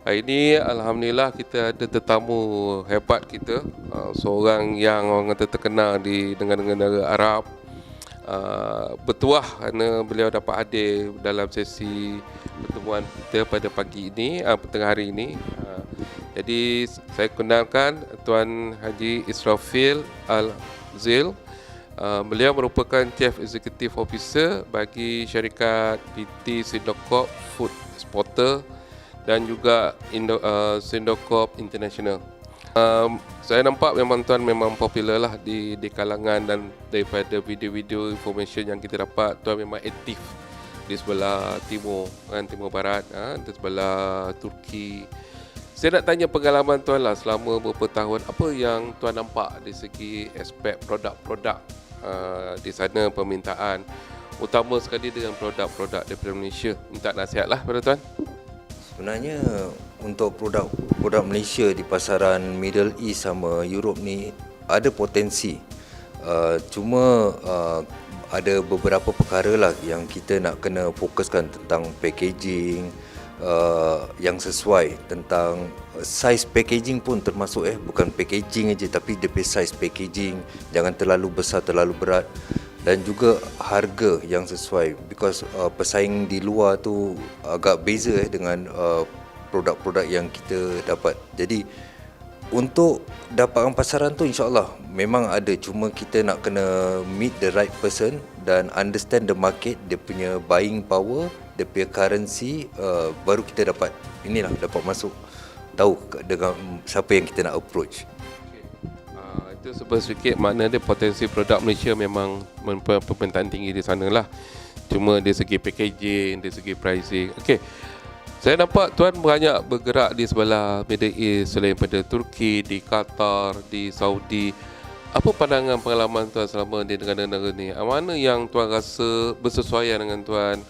Hari ini Alhamdulillah kita ada tetamu hebat kita, seorang yang orang kata terkenal di negara-negara Arab. Bertuah kerana beliau dapat hadir dalam sesi pertemuan kita pada pagi ini, tengah hari ini. Jadi saya kenalkan Tuan Haji Israfil Al-Zil. Beliau merupakan Chief Executive Officer bagi syarikat PT Sindocorp Food Exporter dan juga Sindocorp International. Saya nampak memang tuan memang popular lah di kalangan, dan daripada video-video information yang kita dapat, tuan memang aktif di sebelah timur, kan, timur barat, di sebelah Turki. Saya nak tanya pengalaman tuan lah selama beberapa tahun, apa yang tuan nampak di segi aspek produk-produk di sana, permintaan utama sekali dengan produk-produk daripada Malaysia. Minta nasihat lah pada tuan. Sebenarnya untuk produk Malaysia di pasaran Middle East sama Europe ni ada potensi. Cuma ada beberapa perkara lah yang kita nak kena fokuskan tentang packaging yang sesuai, tentang size packaging pun termasuk bukan packaging aja, tapi dia size packaging jangan terlalu besar, terlalu berat, dan juga harga yang sesuai, because pesaing di luar tu agak beza dengan produk-produk yang kita dapat. Jadi untuk dapatkan pasaran tu insya-Allah memang ada, cuma kita nak kena meet the right person dan understand the market, dia punya buying power, dia punya currency, baru kita dapat dapat masuk, tahu dengan siapa yang kita nak approach. Itu sebab sedikit makna dia potensi produk Malaysia memang permintaan tinggi di sana lah. Cuma dari segi packaging, dari segi pricing. Okey. Saya nampak tuan banyak bergerak di sebelah Middle East, selain pada Turki, di Qatar, di Saudi. Apa pandangan pengalaman tuan selama di negara-negara ni? Mana yang tuan rasa bersesuaian dengan tuan?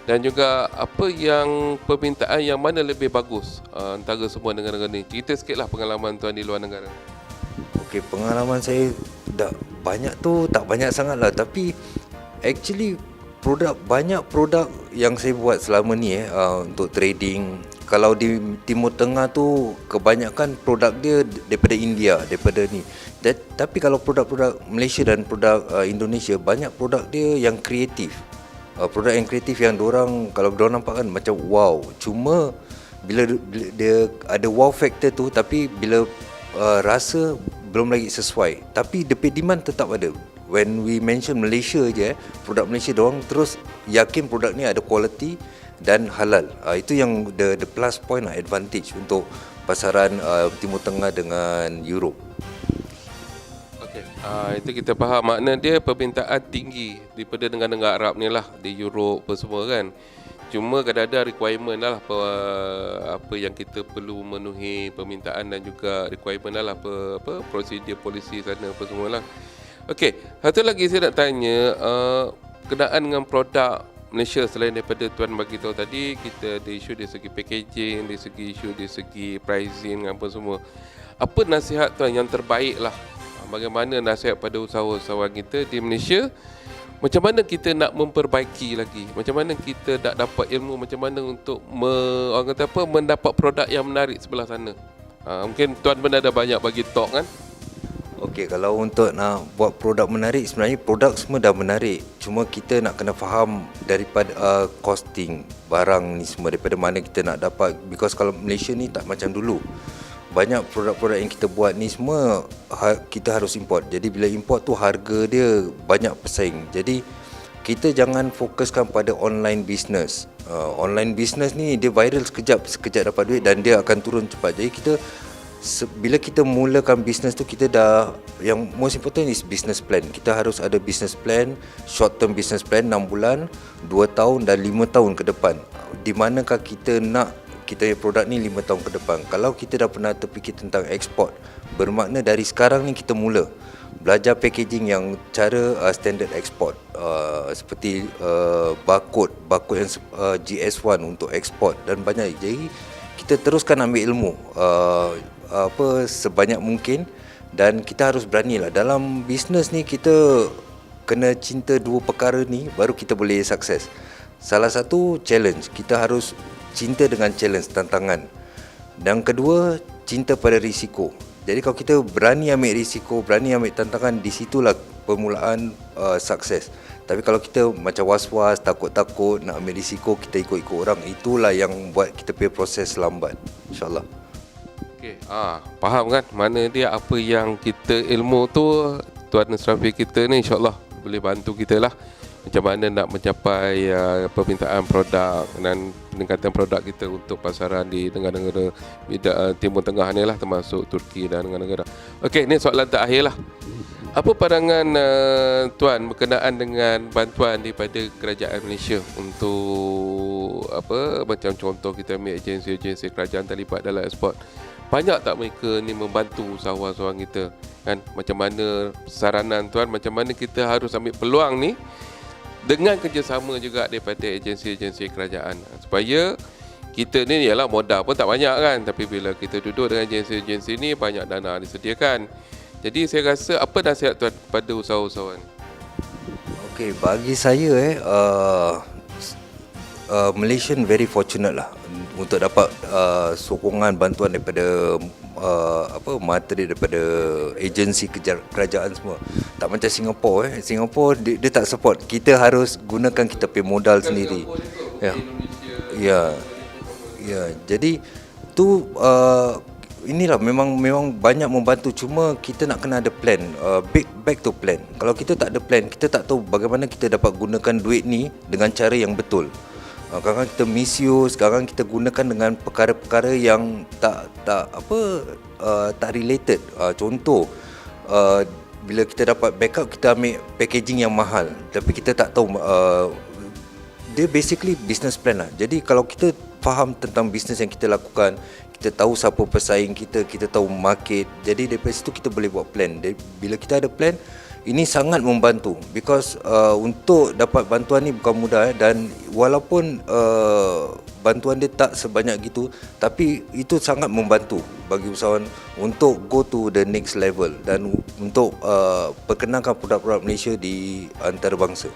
Dan juga apa yang permintaan yang mana lebih bagus antara semua negara-negara ni? Cerita sikitlah pengalaman tuan di luar negara. Okey, pengalaman saya tak banyak sangat lah, tapi actually banyak produk yang saya buat selama ni untuk trading. Kalau di Timur Tengah tu kebanyakan produk dia daripada India, daripada ni. Tapi kalau produk-produk Malaysia dan produk Indonesia, banyak produk dia yang kreatif. Produk yang kreatif yang kalau diorang nampak kan macam wow. Cuma bila dia ada wow factor tu, tapi bila rasa belum lagi sesuai, tapi demand tetap ada. When we mention Malaysia je, produk Malaysia doang terus yakin produk ni ada quality dan halal. Itu yang the plus point lah, advantage untuk pasaran Timur Tengah dengan Europe. Okey, itu kita faham makna dia permintaan tinggi daripada negara-negara Arab ni lah, di Europe apa semua kan. Cuma kadang-kadang requirement lah apa yang kita perlu memenuhi permintaan, dan juga requirement lah apa prosedur polisi sana apa semualah. Okey, satu lagi saya nak tanya kenaan dengan produk Malaysia selain daripada tuan bagi tahu tadi, kita ada isu dari segi packaging, dari segi isu dari segi pricing apa semua. Apa nasihat tuan yang terbaik lah? Bagaimana nasihat pada usahawan kita di Malaysia? Macam mana kita nak memperbaiki lagi? Macam mana kita nak dapat ilmu? Macam mana untuk mendapat produk yang menarik sebelah sana? Mungkin tuan pun ada banyak bagi talk kan? Okey, kalau untuk nak buat produk menarik, sebenarnya produk semua dah menarik. Cuma kita nak kena faham daripada costing barang ni semua, daripada mana kita nak dapat. Because kalau Malaysia ni tak macam dulu. Banyak produk-produk yang kita buat ni semua kita harus import. Jadi bila import tu harga dia banyak pesaing. Jadi kita jangan fokuskan pada online business. Online business ni dia viral sekejap dapat duit dan dia akan turun cepat. Jadi bila kita mulakan business tu, kita yang most important is business plan. Kita harus ada business plan, short term business plan 6 bulan, 2 tahun dan 5 tahun ke depan. Di manakah kita nak kita punya produk ni 5 tahun ke depan. Kalau kita dah pernah terfikir tentang ekspor, bermakna dari sekarang ni kita mula belajar packaging yang cara standard ekspor, seperti barcode yang GS1 untuk ekspor dan banyak. Jadi kita teruskan ambil ilmu sebanyak mungkin, dan kita harus beranilah dalam bisnes ni. Kita kena cinta dua perkara ni baru kita boleh sukses. Salah satu challenge, kita harus cinta dengan challenge, tantangan. Dan kedua, cinta pada risiko. Jadi kalau kita berani ambil risiko, berani ambil tantangan, di situlah permulaan sukses. Tapi kalau kita macam was-was, takut-takut nak ambil risiko, kita ikut-ikut orang, itulah yang buat kita punya proses lambat. InsyaAllah. Okey, faham kan mana dia apa yang kita ilmu tu Tuan Serafi kita ni insya-Allah boleh bantu kita lah macam mana nak mencapai permintaan produk dan peningkatan produk kita untuk pasaran di negara-negara Timur Tengah ni lah, termasuk Turki dan negara-negara. Okey, ni soalan terakhir lah. Apa pandangan Tuan berkenaan dengan bantuan daripada kerajaan Malaysia untuk apa, macam contoh kita ambil agensi-agensi kerajaan terlibat dalam ekspor. Banyak tak mereka ni membantu usahawan-usahawan kita kan? Macam mana saranan Tuan, macam mana kita harus ambil peluang ni dengan kerjasama juga daripada agensi-agensi kerajaan supaya kita ni ialah modal pun tak banyak kan, tapi bila kita duduk dengan agensi-agensi ni banyak dana disediakan. Jadi saya rasa apa nasihat Tuan kepada usahawan-usahawan? Okey, bagi saya Malaysian very fortunate lah untuk dapat sokongan bantuan daripada materi daripada agensi kerajaan semua. Tak macam Singapura Singapura dia tak support. Kita harus gunakan kita punya modal sendiri. Ya. Jadi tu inilah memang banyak membantu, cuma kita nak kena ada plan, back to plan. Kalau kita tak ada plan, kita tak tahu bagaimana kita dapat gunakan duit ni dengan cara yang betul. Kadang-kadang kita misuse, kadang kita gunakan dengan perkara-perkara yang tak related. Contoh, bila kita dapat backup, kita ambil packaging yang mahal, tapi kita tak tahu dia basically business plan lah. Jadi kalau kita faham tentang bisnes yang kita lakukan, kita tahu siapa pesaing kita, kita tahu market, jadi daripada situ kita boleh buat plan. Bila kita ada plan, ini sangat membantu because untuk dapat bantuan ni bukan mudah dan walaupun bantuan dia tak sebanyak gitu, tapi itu sangat membantu bagi usahawan untuk go to the next level dan untuk perkenalkan produk-produk Malaysia di antarabangsa.